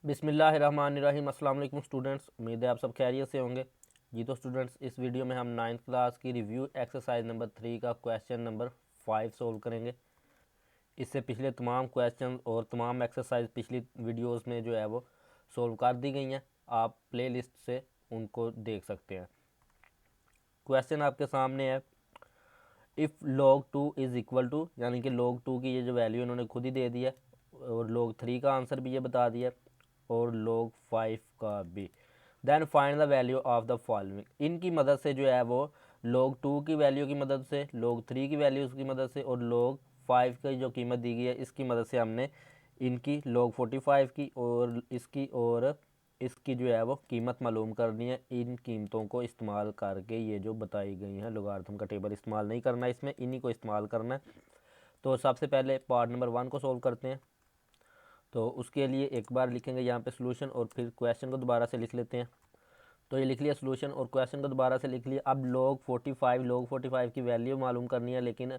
बिस्मिल्लाहिर्रहमानिर्रहीम। अस्सलाम वालेकुम स्टूडेंट्स, उम्मीद है आप सब खैरियत से होंगे। जी तो स्टूडेंट्स, इस वीडियो में हम 9th क्लास की रिव्यू एक्सरसाइज नंबर 3 का क्वेश्चन नंबर 5 सोल्व करेंगे। इससे पिछले तमाम क्वेश्चन और तमाम एक्सरसाइज पिछली वीडियोस में जो है वो सोल्व कर दी गई हैं। आप प्लेलिस्ट से उनको देख सकते हैं। क्वेश्चन आपके सामने है, if log 2 is equal to, यानी कि log 2 की ये जो वैल्यू इन्होंने खुद ही दे दी है, और log 3 का आंसर भी ये बता दिया, और log 5 का भी। Then find the value of the following. इनकी मदद से जो है वो log 2 की वैल्यू की मदद से, log 3 की वैल्यू की मदद से, और log 5 की जो कीमत दी गई है इसकी मदद से हमने इनकी log 45 की और इसकी जो है वो कीमत मालूम करनी है। इन कीमतों को इस्तेमाल करके ये जो बताई गई हैं, लोगारिथम का टेबल इस्तेमाल नहीं करना है, इसमें इन्हीं को इस्तेमाल करना है। तो सबसे पहले पार्ट नंबर 1 को सॉल्व करते हैं। तो उसके लिए एक बार लिखेंगे यहाँ पे सोल्यूशन, और फिर क्वेश्चन को दोबारा से लिख लेते हैं। तो ये लिख लिया सोल्यूशन, और क्वेश्चन को दोबारा से लिख लिया। अब log 45 की वैल्यू मालूम करनी है, लेकिन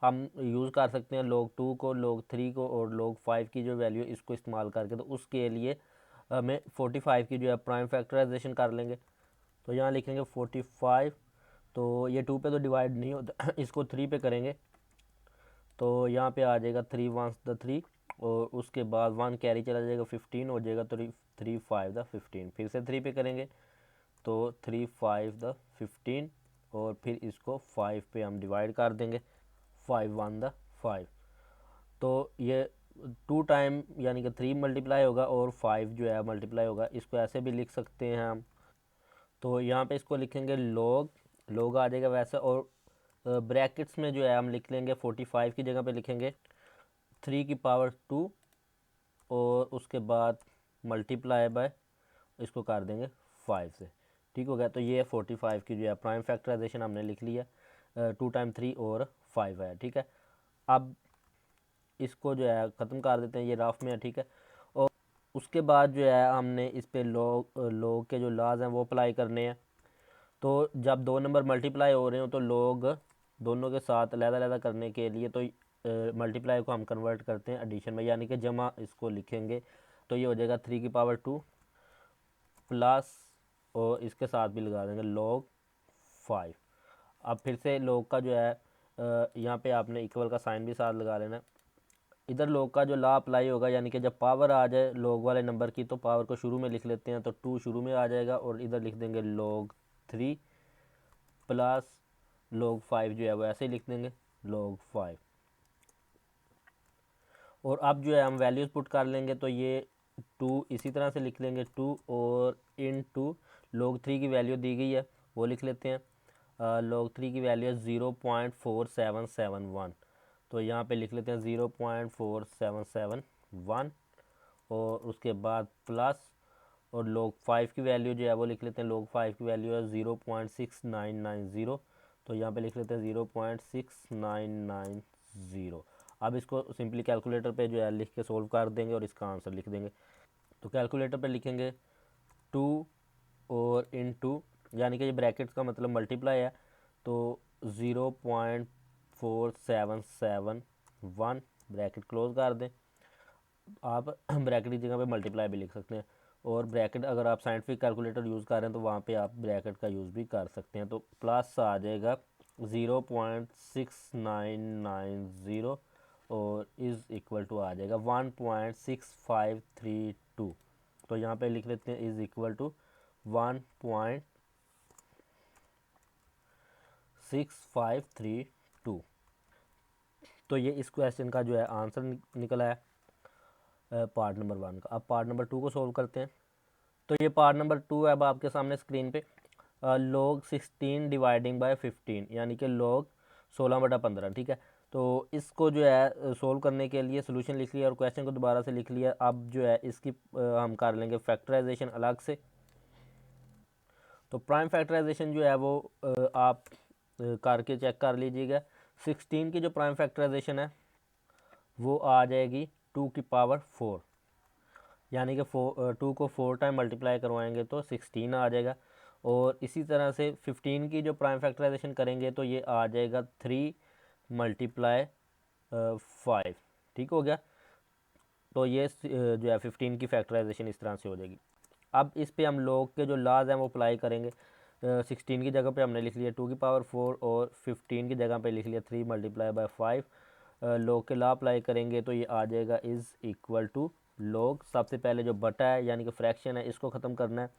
हम यूज़ कर सकते हैं log 2 को, log 3 को और log 5 की जो वैल्यू इसको इस्तेमाल करके। तो उसके लिए हमें 45 की जो है प्राइम फैक्टराइजेशन कर लेंगे। तो यहाँ लिखेंगे 45, तो ये 2 पे तो डिवाइड नहीं होता इसको 3 पे करेंगे, तो यहाँ पे आ जाएगा 3 1 द 3, और उसके बाद 1 कैरी चला जाएगा, 15 हो जाएगा। तो 3 5 द 15, फिर से 3 पे करेंगे, तो 3 5 द 15, और फिर इसको 5 पे हम डिवाइड कर देंगे, 5 1 द 5। तो ये 2 टाइम यानी कि 3 मल्टीप्लाई होगा, और 5 जो है मल्टीप्लाई होगा। इसको ऐसे भी लिख सकते हैं हम। तो यहाँ पे इसको लिखेंगे log आ जाएगा वैसे, और ब्रैकेट्स में जो है हम लिख लेंगे 45 की जगह पे लिखेंगे 3 की पावर 2, और उसके बाद मल्टीप्लाई बाय इसको कर देंगे 5 से। ठीक हो गया। तो ये 45 की जो है प्राइम फैक्टराइजेशन हमने लिख लिया, 2 टाइम 3 और 5 है। ठीक है, अब इसको जो है ख़त्म कर देते हैं, ये रफ में है। ठीक है, और उसके बाद जो है हमने इस पे log के जो लाज हैं वो अप्लाई करने हैं। तो जब दो नंबर मल्टीप्लाई हो रहे हो तो log दोनों के साथ अलग-अलग करने के लिए तो मल्टीप्लाई को हम कन्वर्ट करते हैं एडिशन में, यानी कि जमा इसको लिखेंगे। तो ये हो जाएगा 3 की पावर 2 प्लस, और इसके साथ भी लगा देंगे log 5। अब फिर से log का जो है यहाँ पे आपने इक्वल का साइन भी साथ लगा लेना। इधर log का जो लॉ अप्लाई होगा, यानी कि जब पावर आ जाए log वाले नंबर की तो पावर को शुरू में लिख लेते हैं, तो 2 शुरू में आ जाएगा, और इधर लिख देंगे log 3 प्लस log 5 जो है वो ऐसे ही लिख देंगे log 5। और अब जो है हम वैल्यूज़ पुट कर लेंगे, तो ये 2 इसी तरह से लिख लेंगे 2, और इन 2 log 3 की वैल्यू दी गई है वो लिख लेते हैं। log 3 की वैल्यू है 0.4771, तो यहाँ पे लिख लेते हैं 0.4771, और उसके बाद प्लस, और log 5 की वैल्यू जो है वो लिख लेते हैं। log 5 की वैल्यू है 0.6990, तो यहाँ पे लिख लेते हैं 0.6990। अब इसको सिंपली कैलकुलेटर पे जो है लिख के सोल्व कर देंगे, और इसका आंसर लिख देंगे। तो कैलकुलेटर पे लिखेंगे 2 और इन 2, यानी कि ये ब्रैकेट्स का मतलब मल्टीप्लाई है, तो 0.4771 ब्रैकेट क्लोज कर दें। आप ब्रैकेट की जगह पे मल्टीप्लाई भी लिख सकते हैं, और ब्रैकेट अगर आप साइंटिफिक कैलकुलेटर यूज़ कर रहे हैं तो वहाँ पे आप ब्रैकेट का यूज़ भी कर सकते हैं। तो प्लस आ जाएगा 0.6990, और इज़ इक्वल टू आ जाएगा 1.6532। तो यहाँ पे लिख लेते हैं इज़ इक्वल टू 1.6532। तो ये इस क्वेश्चन का जो है आंसर निकला है पार्ट नंबर 1 का। अब पार्ट नंबर 2 को सॉल्व करते हैं। तो ये पार्ट नंबर 2 है अब आपके सामने स्क्रीन पे। log 16 डिवाइडिंग बाय 15, यानी कि log 16/15। ठीक है, तो इसको जो है सोल्व करने के लिए सोल्यूशन लिख लिया, और क्वेश्चन को दोबारा से लिख लिया। अब जो है इसकी हम कर लेंगे फैक्टराइजेशन अलग से। तो प्राइम फैक्टराइजेशन जो है वो आप करके चेक कर लीजिएगा। 16 की जो प्राइम फैक्टराइजेशन है वो आ जाएगी 2 की पावर 4, यानी कि 2 को 4 टाइम मल्टीप्लाई करवाएंगे तो 16 आ जाएगा। और इसी तरह से 15 की जो प्राइम फैक्टराइजेशन करेंगे तो ये आ जाएगा 3 मल्टीप्लाई 5। ठीक हो गया। तो ये जो है 15 की फैक्टराइजेशन इस तरह से हो जाएगी। अब इस पे हम लॉग के जो लाज हैं वो अप्लाई करेंगे। 16 की जगह पे हमने लिख लिया 2 की पावर 4 और 15 की जगह पे लिख लिया 3 मल्टीप्लाई बाय 5। लॉग के ला अप्लाई करेंगे तो ये आ जाएगा इज़ इक्वल टू लॉग, सबसे पहले जो बटा है यानी कि फ्रैक्शन है इसको ख़त्म करना है,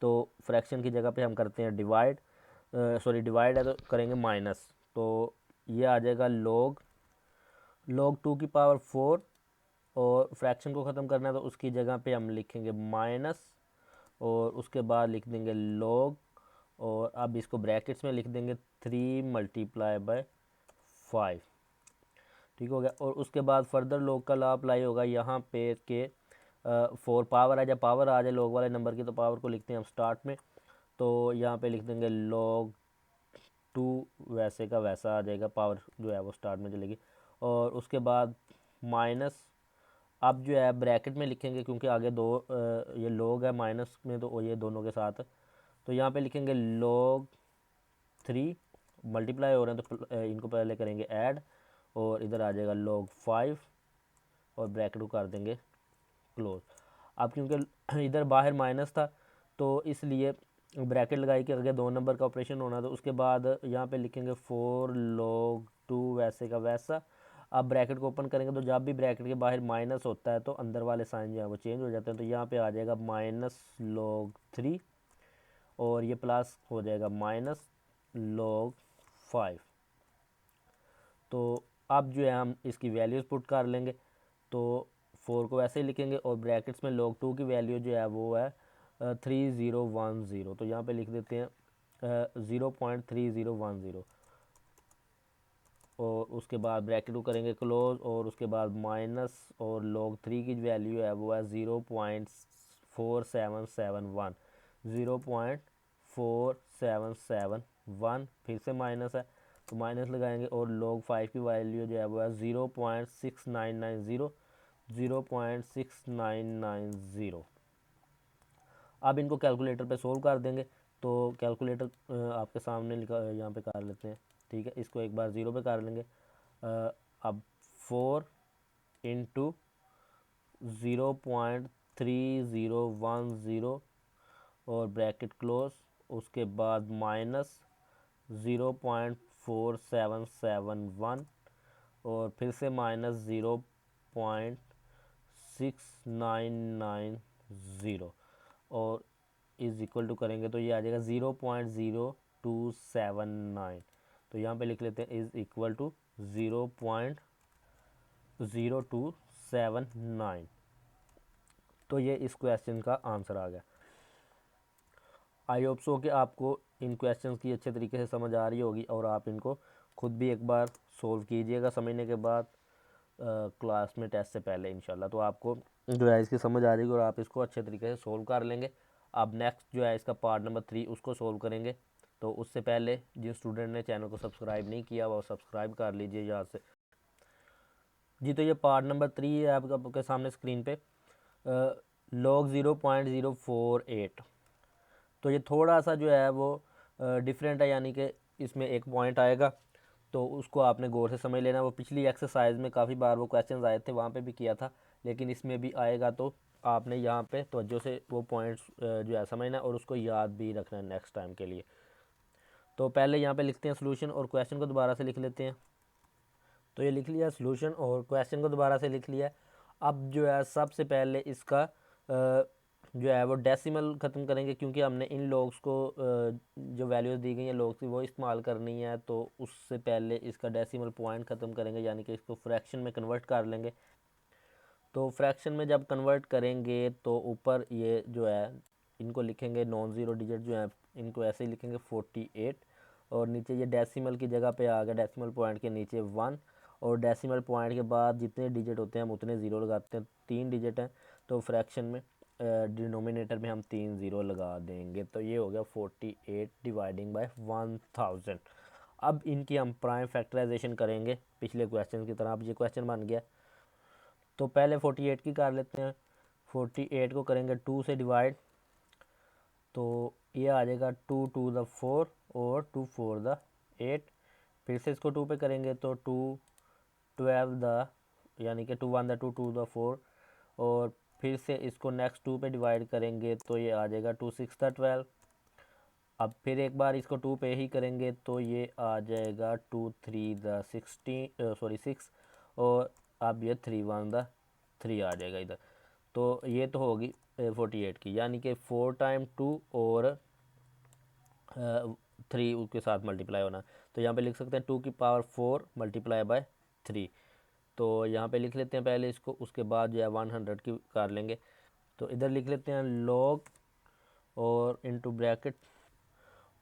तो फ्रैक्शन की जगह पे हम करते हैं डिवाइड, सॉरी डिवाइड है तो करेंगे माइनस, तो ये आ जाएगा लॉग 2 की पावर 4 और फ्रैक्शन को ख़त्म करना है तो उसकी जगह पे हम लिखेंगे माइनस और उसके बाद लिख देंगे लॉग, और अब इसको ब्रैकेट्स में लिख देंगे 3 मल्टीप्लाई बाय 5। ठीक हो गया। और उसके बाद फर्दर लॉग का लॉ अप्लाई होगा यहाँ पे के 4 पावर आ जाए, पावर आ जाए लॉग वाले नंबर की तो पावर को लिखते हैं हम स्टार्ट में, तो यहाँ पे लिख देंगे लॉग 2 वैसे का वैसा आ जाएगा, पावर जो है वो स्टार्ट में चलेगी। और उसके बाद माइनस, अब जो है ब्रैकेट में लिखेंगे क्योंकि आगे दो ये लॉग है माइनस में तो ये दोनों के साथ, तो यहाँ पे लिखेंगे लॉग 3 मल्टीप्लाई हो रहे हैं तो इनको पहले करेंगे ऐड और इधर आ जाएगा लॉग 5 और ब्रैकेट को कर देंगे क्लोज। अब क्योंकि इधर बाहर माइनस था तो इसलिए ब्रैकेट लगाई कि अगर 2 नंबर का ऑपरेशन होना तो उसके बाद यहाँ पे लिखेंगे 4 log 2 वैसे का वैसा। अब ब्रैकेट को ओपन करेंगे तो जब भी ब्रैकेट के बाहर माइनस होता है तो अंदर वाले साइन जो है वो चेंज हो जाते हैं, तो यहाँ पे आ जाएगा माइनस log 3 और ये प्लस हो जाएगा माइनस log 5। तो अब जो है हम इसकी वैल्यूज़ पुट कर लेंगे, तो 4 को ऐसे ही लिखेंगे और ब्रैकेट्स में log 2 की वैल्यू जो है वो है 3010, तो यहाँ पे लिख देते हैं 0.3010 और उसके बाद ब्रैकेट को करेंगे क्लोज और उसके बाद माइनस और log 3 की वैल्यू है वो है 0.4771, 0.4771, फिर से माइनस है तो माइनस लगाएंगे और log 5 की वैल्यू जो है वो है 0.6990, 0.6990। अब इनको कैलकुलेटर पे सोल्व कर देंगे, तो कैलकुलेटर आपके सामने लिखा यहाँ पे कर लेते हैं। ठीक है, इसको एक बार 0 पे कर लेंगे। अब 4 इंटू 0.3010 और ब्रैकेट क्लोज, उसके बाद माइनस 0.4771 और फिर से माइनस 0.6990 और इज़ इक्वल टू करेंगे तो ये आ जाएगा 0.0279, तो यहाँ पे लिख लेते हैं इज़ इक्वल टू 0.0279। तो ये इस क्वेश्चन का आंसर आ गया। आई होप सो कि आपको इन क्वेश्चंस की अच्छे तरीके से समझ आ रही होगी और आप इनको खुद भी एक बार सोल्व कीजिएगा समझने के बाद क्लास में टेस्ट से पहले इंशाल्लाह, तो आपको जो है इसकी समझ आ जाएगी और आप इसको अच्छे तरीके से सोल्व कर लेंगे। अब नेक्स्ट जो है इसका पार्ट नंबर 3 उसको सोल्व करेंगे, तो उससे पहले जिन स्टूडेंट ने चैनल को सब्सक्राइब नहीं किया वो सब्सक्राइब कर लीजिए यहाँ से जी। तो ये पार्ट नंबर 3 है आपके सामने स्क्रीन पे, log 0.048। तो ये थोड़ा सा जो है वो डिफरेंट है, यानी कि इसमें एक पॉइंट आएगा तो उसको आपने गौर से समझ लेना। वो पिछली एक्सरसाइज में काफ़ी बार वो क्वेश्चंस आए थे वहाँ पे भी किया था, लेकिन इसमें भी आएगा तो आपने यहाँ पे तवज्जो से वो पॉइंट्स जो है समझना और उसको याद भी रखना है नेक्स्ट टाइम के लिए। तो पहले यहाँ पे लिखते हैं सोल्यूशन और क्वेश्चन को दोबारा से लिख लेते हैं। तो ये लिख लिया सोल्यूशन और क्वेश्चन को दोबारा से लिख लिया। अब जो है सबसे पहले इसका जो है वो डेसिमल ख़त्म करेंगे, क्योंकि हमने इन लॉग्स को जो वैल्यूज़ दी गई हैं लॉग्स की वो इस्तेमाल करनी है, तो उससे पहले इसका डेसिमल पॉइंट ख़त्म करेंगे, यानी कि इसको फ्रैक्शन में कन्वर्ट कर लेंगे। तो फ्रैक्शन में जब कन्वर्ट करेंगे तो ऊपर ये जो है इनको लिखेंगे नॉन ज़ीरो डिजिट जो है इनको ऐसे ही लिखेंगे 48 और नीचे ये डेसिमल की जगह पे आ गया, डेसिमल पॉइंट के नीचे 1 और डेसिमल पॉइंट के बाद जितने डिजिट होते हैं हम उतने ज़ीरो लगाते हैं। 3 डिजिट हैं तो फ्रैक्शन में डिनोमिनेटर में हम 3 ज़ीरो लगा देंगे, तो ये हो गया 48 डिवाइडिंग बाय 1000। अब इनकी हम प्राइम फैक्टराइजेशन करेंगे पिछले क्वेश्चन की तरह। अब ये क्वेश्चन बन गया तो पहले 48 की कर लेते हैं। 48 को करेंगे 2 से डिवाइड, तो ये आ जाएगा 2 टू द 4 और 2 4 द 8। फिर से इसको 2 पे करेंगे तो 2 12 द यानी कि 2 1 द 2 2 द 4 और फिर से इसको नेक्स्ट 2 पे डिवाइड करेंगे तो ये आ जाएगा 2 6 12। अब फिर एक बार इसको 2 पे ही करेंगे तो ये आ जाएगा 2 3 16 सॉरी 6, और अब ये 3 1 3 आ जाएगा इधर। तो ये तो होगी 48 की, यानी कि 4 टाइम 2 और 3 उसके साथ मल्टीप्लाई होना। तो यहाँ पे लिख सकते हैं 2 की पावर 4 मल्टीप्लाई बाय 3। तो यहाँ पे लिख लेते हैं पहले इसको, उसके बाद जो है 100 की कर लेंगे। तो इधर लिख लेते हैं लॉग और इनटू ब्रैकेट,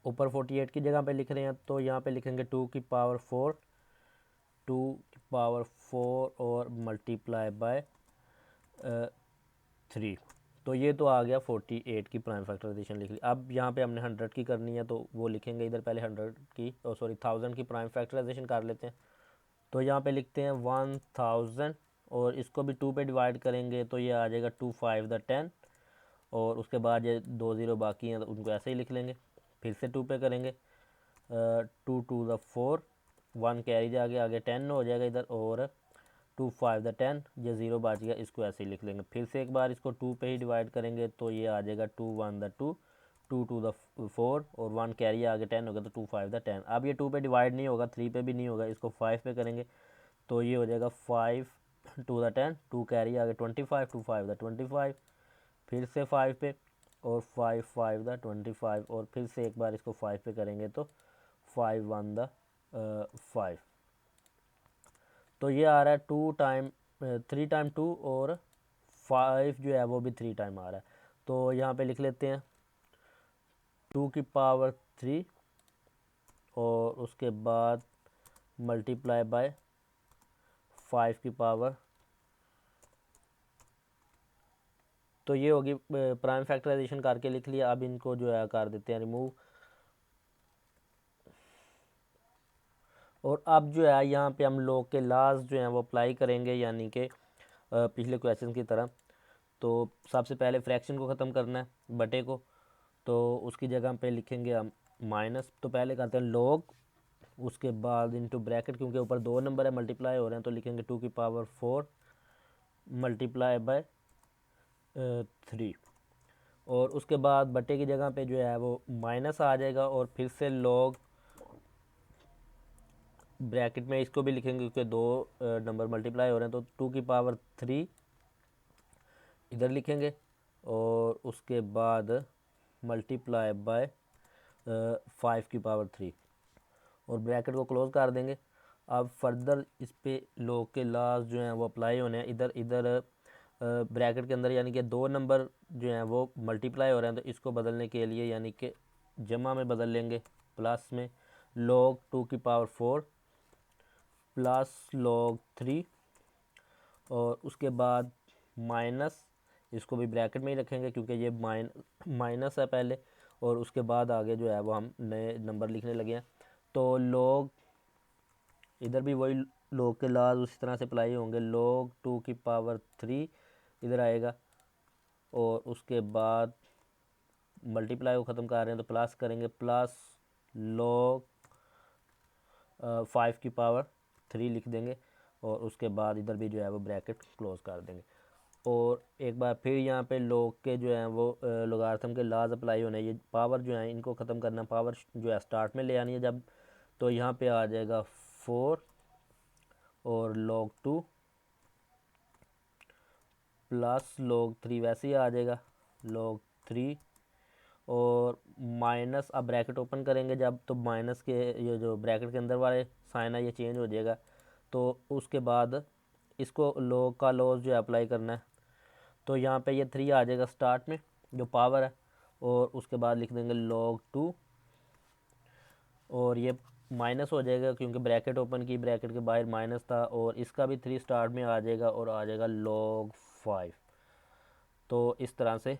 ऊपर 48 की जगह पे लिख रहे हैं तो यहाँ पे लिखेंगे 2 की पावर 4, 2 की पावर 4 और मल्टीप्लाई बाय 3। तो ये तो आ गया 48 की प्राइम फैक्टराइजेशन लिख ली। अब यहाँ पे हमने 100 की करनी है तो वो लिखेंगे इधर पहले 100 की, और सॉरी 1000 की प्राइम फैक्टराइजेशन कर लेते हैं। तो यहाँ पे लिखते हैं 1000 और इसको भी 2 पे डिवाइड करेंगे तो ये आ जाएगा 2 5 10, और उसके बाद ये 2 0 बाकी हैं तो उनको ऐसे ही लिख लेंगे। फिर से 2 पे करेंगे 2 2 4, 1 कैरी जाके आगे 10 हो जाएगा इधर, और 2 5 10, ये 0 बच गया, इसको ऐसे ही लिख लेंगे। फिर से एक बार इसको 2 पे ही डिवाइड करेंगे तो ये आ जाएगा 2 1 2, 2 2 4, और 1 कैरी आगे 10 होगा तो 2 5 10। अब ये 2 पे डिवाइड नहीं होगा, 3 पे भी नहीं होगा, इसको 5 पे करेंगे तो ये हो जाएगा 5 2 10, 2 कैरी आगे 25, 2 5 25, फिर से 5 पे और 5 5 25, और फिर से एक बार इसको 5 पे करेंगे तो 5 1 5। तो ये आ रहा है 2 टाइम 3 टाइम 2, और 5 जो है वो भी 3 टाइम आ रहा है। तो यहाँ पे लिख लेते हैं 2 की पावर 3 और उसके बाद मल्टीप्लाई बाय 5 की पावर। तो ये होगी प्राइम फैक्टराइजेशन करके लिख लिया। अब इनको जो है कर देते हैं रिमूव, और अब जो है यहाँ पे हम लोग के लॉज जो हैं वो अप्लाई करेंगे, यानी कि पिछले क्वेश्चन की तरह। तो सबसे पहले फ्रैक्शन को ख़त्म करना है बटे को, तो उसकी जगह पे लिखेंगे हम माइनस। तो पहले करते हैं लॉग, उसके बाद इनटू ब्रैकेट, क्योंकि ऊपर 2 नंबर है मल्टीप्लाई हो रहे हैं तो लिखेंगे 2 की पावर 4 मल्टीप्लाई बाय 3, और उसके बाद बटे की जगह पे जो है वो माइनस आ जाएगा, और फिर से लॉग ब्रैकेट में इसको भी लिखेंगे क्योंकि 2 नंबर मल्टीप्लाई हो रहे हैं तो 2 की पावर 3 इधर लिखेंगे, और उसके बाद मल्टीप्लाई बाय 5 की पावर 3, और ब्रैकेट को क्लोज कर देंगे। अब फर्दर इस पे लॉग के लॉज जो हैं वो अप्लाई होने हैं इधर इधर ब्रैकेट के अंदर, यानी कि 2 नंबर जो हैं वो मल्टीप्लाई हो रहे हैं तो इसको बदलने के लिए यानी कि जमा में बदल लेंगे प्लस में, लॉग 2 की पावर 4 प्लस लॉग 3, और उसके बाद माइनस, इसको भी ब्रैकेट में ही रखेंगे क्योंकि ये माइनस है पहले, और उसके बाद आगे जो है वो हम नए नंबर लिखने लगे हैं। तो लॉग इधर भी वही लॉग के लॉज उसी तरह से अप्लाई होंगे, लॉग 2 की पावर 3 इधर आएगा, और उसके बाद मल्टीप्लाई को ख़त्म कर रहे हैं तो प्लस करेंगे, प्लस लॉग 5 की पावर 3 लिख देंगे, और उसके बाद इधर भी जो है वो ब्रैकेट क्लोज कर देंगे। और एक बार फिर यहाँ पे लॉग के जो हैं वो लोगारिथम के लॉज अप्लाई होने, ये पावर जो है इनको ख़त्म करना, पावर जो है स्टार्ट में ले आनी है जब, तो यहाँ पे आ जाएगा 4 और log 2 प्लस log 3 वैसे ही आ जाएगा log 3, और माइनस, अब ब्रैकेट ओपन करेंगे जब तो माइनस के ये जो ब्रैकेट के अंदर वाले साइन है ये चेंज हो जाएगा। तो उसके बाद इसको log का लॉज जो है अप्लाई करना है, तो यहाँ पे ये 3 आ जाएगा स्टार्ट में जो पावर है, और उसके बाद लिख देंगे log 2, और ये माइनस हो जाएगा क्योंकि ब्रैकेट ओपन की, ब्रैकेट के बाहर माइनस था, और इसका भी 3 स्टार्ट में आ जाएगा और आ जाएगा log 5। तो इस तरह से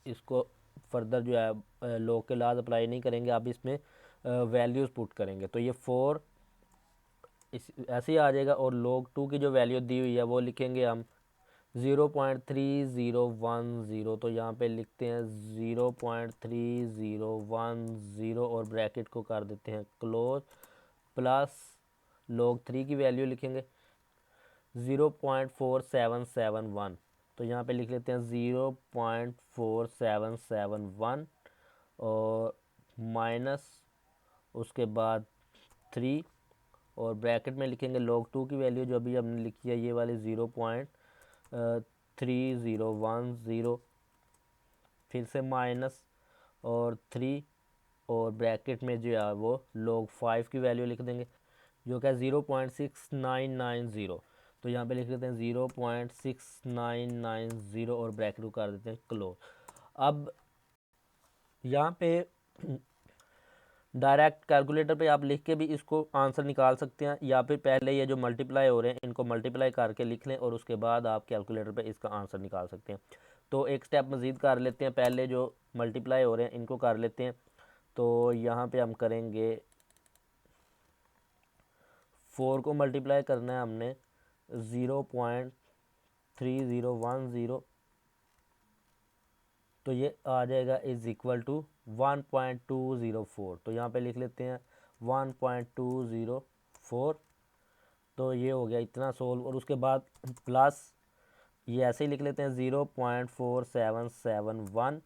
इसको फर्दर जो है log के लॉज अप्लाई नहीं करेंगे, अब इसमें वैल्यूज़ पुट करेंगे। तो ये 4 इस ऐसे ही आ जाएगा, और log 2 की जो वैल्यू दी हुई है वो लिखेंगे हम 0.3010। तो यहाँ पे लिखते हैं 0.3010 और ब्रैकेट को कर देते हैं क्लोज, प्लस log 3 की वैल्यू लिखेंगे 0.4771। तो यहाँ पे लिख लेते हैं 0.4771 और माइनस उसके बाद 3 और ब्रैकेट में लिखेंगे log 2 की वैल्यू जो अभी हमने लिखी है ये वाली 0.3010, फिर से माइनस और 3 और ब्रैकेट में जो है वो log 5 की वैल्यू लिख देंगे जो कि 0.6990। तो यहाँ पे लिख देते हैं 0.6990 और ब्रैकेट को कर देते हैं क्लोज। अब यहाँ पे डायरेक्ट कैलकुलेटर पे आप लिख के भी इसको आंसर निकाल सकते हैं, या फिर पहले ये जो मल्टीप्लाई हो रहे हैं इनको मल्टीप्लाई करके लिख लें और उसके बाद आप कैलकुलेटर पे इसका आंसर निकाल सकते हैं। तो एक स्टेप मज़ीद कर लेते हैं, पहले जो मल्टीप्लाई हो रहे हैं इनको कर लेते हैं। तो यहाँ पे हम करेंगे 4 को मल्टीप्लाई करना है हमने 0.3010, तो ये आ जाएगा इज़ इक्वल टू 1.204। तो यहाँ पे लिख लेते हैं 1.204। तो ये हो गया इतना सोल्व, और उसके बाद प्लस ये ऐसे ही लिख लेते हैं 0.4771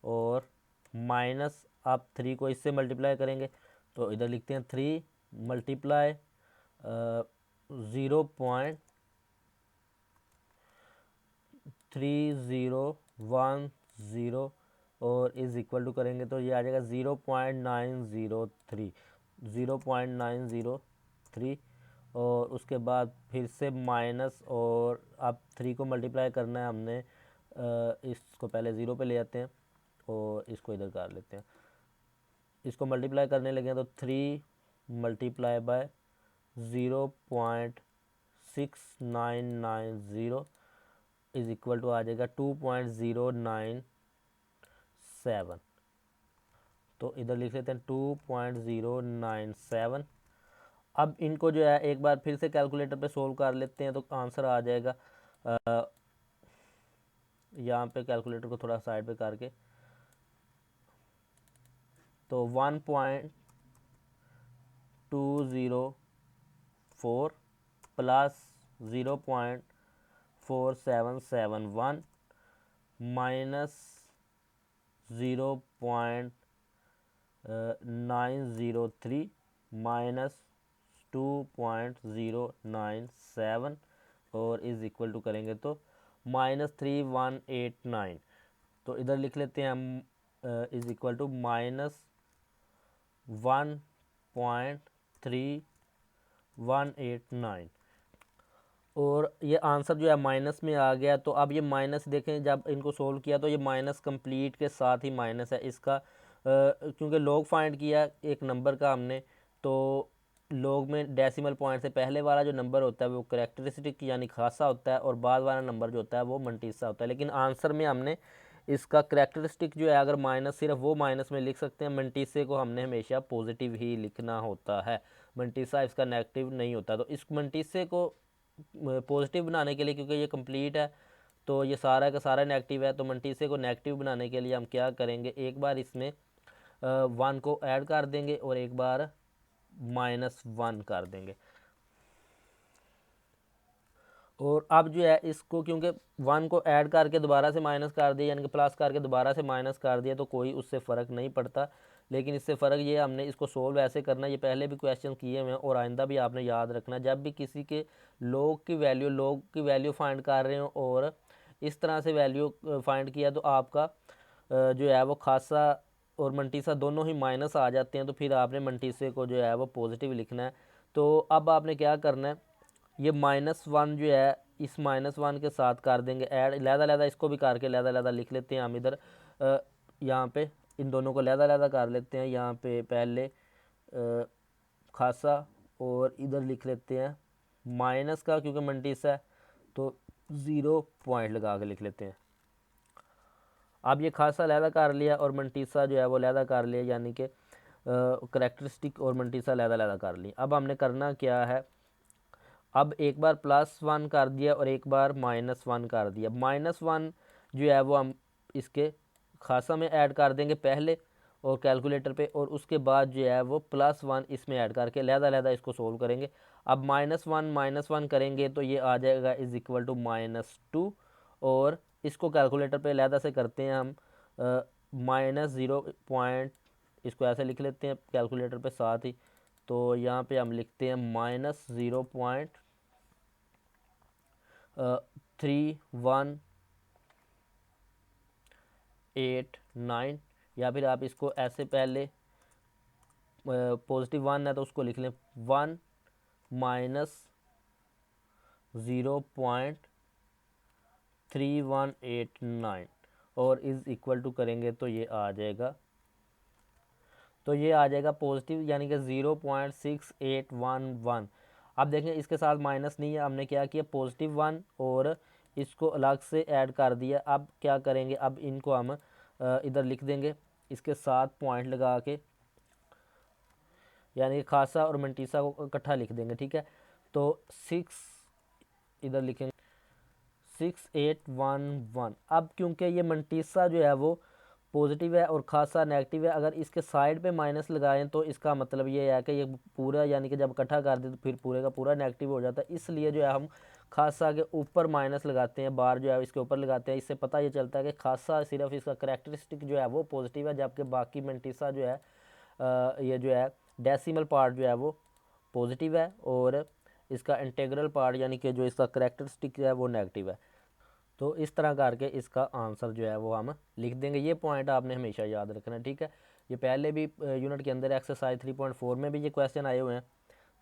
और माइनस आप 3 को इससे मल्टीप्लाई करेंगे तो इधर लिखते हैं 3 मल्टीप्लाई 0.3010 और इज़ इक्वल टू करेंगे तो ये आ जाएगा 0.903 और उसके बाद फिर से माइनस और अब 3 को मल्टीप्लाई करना है हमने, इसको पहले 0 पे ले आते हैं और इसको इधर कर लेते हैं। इसको मल्टीप्लाई करने लगे तो 3 multiply by 0.6990 is equal to आ जाएगा 2.097। तो इधर लिख लेते हैं 2.097। अब इनको जो है एक बार फिर से कैलकुलेटर पे सोल्व कर लेते हैं तो आंसर आ जाएगा। यहाँ पे कैलकुलेटर को थोड़ा साइड पे करके तो 1.204 प्लस 0.4771 माइनस 0.903 माइनस 2.097 और इज़ इक्वल टू करेंगे तो -3189। तो इधर लिख लेते हैं हम इज़ इक्वल टू -1.3189 और ये आंसर जो है माइनस में आ गया। तो अब ये माइनस देखें जब इनको सोल्व किया तो ये माइनस कंप्लीट के साथ ही माइनस है इसका, क्योंकि लॉग फाइंड किया एक नंबर का हमने, तो लॉग में डेसिमल पॉइंट से पहले वाला जो नंबर होता है वो करेक्टरिस्टिक यानी खासा होता है और बाद वाला नंबर जो होता है वो मंटीसा होता है। लेकिन आंसर में हमने इसका करेक्टरिस्टिक जो है अगर माइनस सिर्फ वो माइनस में लिख सकते हैं, मंटीसे को हमने हमेशा पॉजिटिव ही लिखना होता है, मंटीसा इसका नेगेटिव नहीं होता। तो इस मंटीसे को पॉजिटिव बनाने के लिए, क्योंकि ये कंप्लीट है तो ये सारा का सारा नेगेटिव है, तो मंटीसे को नेगेटिव बनाने के लिए हम क्या करेंगे, एक बार इसमें 1 को ऐड कर देंगे और एक बार -1 कर देंगे। और अब जो है इसको क्योंकि 1 को ऐड करके दोबारा से माइनस कर दिया यानी कि प्लस करके दोबारा से माइनस कर दिया तो कोई उससे फ़र्क नहीं पड़ता। लेकिन इससे फ़र्क ये हमने इसको सोल्व ऐसे करना, ये पहले भी क्वेश्चन किए हुए हैं और आइंदा भी आपने याद रखना, जब भी किसी के लॉग की वैल्यू फाइंड कर रहे हो और इस तरह से वैल्यू फाइंड किया तो आपका जो है वो खासा और मंटीसा दोनों ही माइनस आ जाते हैं, तो फिर आपने मंटीसे को जो है वो पॉजिटिव लिखना है। तो अब आपने क्या करना है, ये -1 जो है इस -1 के साथ कर देंगे ऐड, लहदा इसको भी करके लहदा लिख लेते हैं हम इधर, यहाँ पे इन दोनों को लहदा कर लेते हैं, यहाँ पे पहले खासा और इधर लिख लेते हैं माइनस का, क्योंकि मंटीसा है तो 0 पॉइंट लगा के लिख लेते हैं। अब ये खासा लहदा कर लिया और मंटीसा जो है वो लहदा कर लिया, यानी कि करेक्टरिस्टिक और मंटीसा लहदा कर लिया। अब हमने करना क्या है, अब एक बार +1 कर दिया और एक बार -1 कर दिया। -1 जो है वो हम इसके खासा में ऐड कर देंगे पहले और कैलकुलेटर पे, और उसके बाद जो है वो +1 इसमें ऐड करके लहदा इसको सोल्व करेंगे। अब -1 करेंगे तो ये आ जाएगा इज़ इक्वल टू -2 और इसको कैलकुलेटर पे अलहदा से करते हैं हम माइनस 0 इसको ऐसे लिख लेते हैं कैलकुलेटर पे साथ ही। तो यहाँ पे हम लिखते हैं -0.3189, या फिर आप इसको ऐसे पहले +1 है तो उसको लिख लें 1 माइनस 0.3189 और इज़ इक्वल टू करेंगे तो ये आ जाएगा। तो ये आ जाएगा पॉजिटिव यानी कि 0.6811। अब देखें इसके साथ माइनस नहीं है, हमने क्या किया +1 और इसको अलग से ऐड कर दिया। अब क्या करेंगे, अब इनको हम इधर लिख देंगे इसके साथ पॉइंट लगा के, यानी कि खासा और मंटीसा को इकट्ठा लिख देंगे। ठीक है, तो 6 इधर लिखेंगे 6811। अब क्योंकि ये मंटीसा जो है वो पॉजिटिव है और खासा नेगेटिव है, अगर इसके साइड पे माइनस लगाएं तो इसका मतलब ये है कि ये पूरा यानी कि जब इकट्ठा कर दें तो फिर पूरे का पूरा नेगेटिव हो जाता है। इसलिए जो है हम खासा के ऊपर माइनस लगाते हैं, बार जो है इसके ऊपर लगाते हैं। इससे पता ये चलता है कि खासा सिर्फ इसका करेक्टरिस्टिक जो है वो पॉजिटिव है, जबकि बाकी मंटीसा जो है ये जो है डेसिमल पार्ट जो है वो पॉजिटिव है और इसका इंटीग्रल पार्ट यानी कि जो इसका करेक्टरिस्टिक है वो नेगेटिव है। तो इस तरह करके इसका आंसर जो है वो हम लिख देंगे। ये पॉइंट आपने हमेशा याद रखना है। ठीक है, ये पहले भी यूनिट के अंदर एक्सरसाइज 3.4 में भी ये क्वेश्चन आए हुए हैं,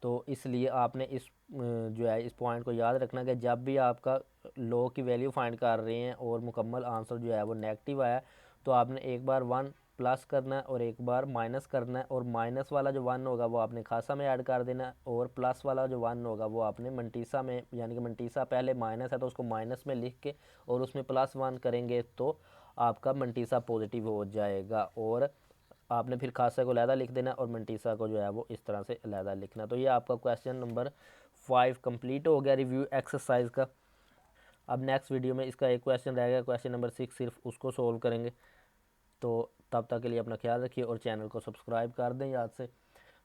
तो इसलिए आपने इस जो है इस पॉइंट को याद रखना कि जब भी आपका लो की वैल्यू फाइंड कर रहे हैं और मुकम्मल आंसर जो है वो नेगेटिव आया, तो आपने एक बार 1 प्लस करना है और एक बार माइनस करना है, और माइनस वाला जो 1 होगा वो आपने खासा में ऐड कर देना है और प्लस वाला जो 1 होगा वो आपने मंटीसा में, यानी कि मंटीसा पहले माइनस है तो उसको माइनस में लिख के और उसमें +1 करेंगे तो आपका मंटीसा पॉजिटिव हो जाएगा। और आपने फिर खासा को अलहदा लिख देना और मंटीसा को जो है वो इस तरह से अलहदा लिखना। तो ये आपका क्वेश्चन नंबर 5 कंप्लीट हो गया रिव्यू एक्सरसाइज का। अब नेक्स्ट वीडियो में इसका एक क्वेश्चन रह गया, क्वेश्चन नंबर 6, सिर्फ उसको सोल्व करेंगे। तो तब तक के लिए अपना ख्याल रखिए और चैनल को सब्सक्राइब कर दें याद से,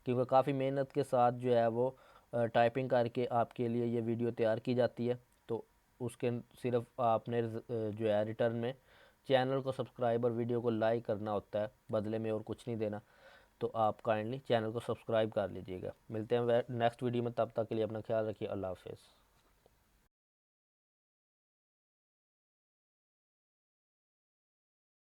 क्योंकि काफ़ी मेहनत के साथ जो है वो टाइपिंग करके आपके लिए ये वीडियो तैयार की जाती है। तो उसके सिर्फ आपने जो है रिटर्न में चैनल को सब्सक्राइब और वीडियो को लाइक करना होता है, बदले में और कुछ नहीं देना। तो आप काइंडली चैनल को सब्सक्राइब कर लीजिएगा। मिलते हैं नेक्स्ट वीडियो में, तब तक के लिए अपना ख्याल रखिए। अल्लाह हाफ़िज़।